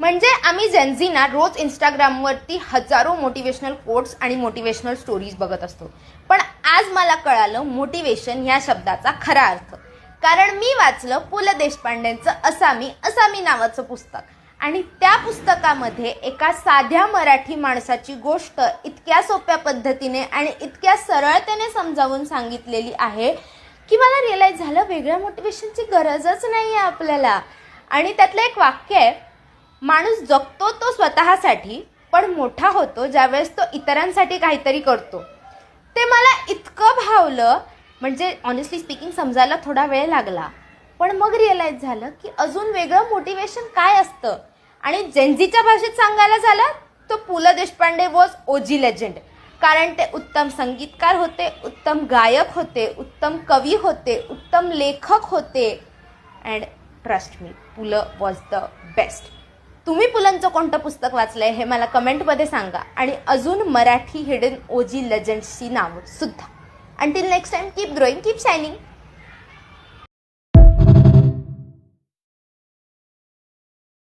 म्हणजे आम्ही जेनझीना रोज इंस्टाग्रामवरती हजारो मोटिवेशनल कोट्स आणि मोटिवेशनल स्टोरीज बघत असतो. पण आज मला कळालं मोटिवेशन ह्या शब्दाचा खरा अर्थ. कारण मी वाचलं पु ल देशपांडेंचं असामी नावाचं पुस्तक. आणि त्या पुस्तकामध्ये एका साध्या मराठी माणसाची गोष्ट इतक्या सोप्या पद्धतीने आणि इतक्या सरळतेने समजावून सांगितलेली आहे की मला रिअलाईज झालं वेगळ्या मोटिवेशनची गरजच नाही आहे आपल्याला. आणि त्यातलं एक वाक्य आहे, माणूस जगतो तो स्वतःसाठी पण मोठा होतो ज्यावेळेस तो इतरांसाठी काहीतरी करतो. ते मला इतकं भावलं, म्हणजे ऑनेस्टली स्पीकिंग समजायला थोडा वेळ लागला. पण मग रिअलाईज झालं की अजून वेगळं मोटिवेशन काय असतं. आणि जेनझीच्या भाषेत सांगायला झालं तो पु ल देशपांडे वॉज ओजी लेजंड. कारण ते उत्तम संगीतकार होते, उत्तम गायक होते, उत्तम कवी होते, उत्तम लेखक होते. अँड ट्रस्ट मी, पु ल वॉज द बेस्ट. तुम्ही पुलंचं कोणतं पुस्तक वाचलंय हे मला कमेंटमध्ये सांगा. आणि अजून मराठी हिडन ओजी लेजंड्सची नावं सुद्धा. Until next time, keep growing, keep shining.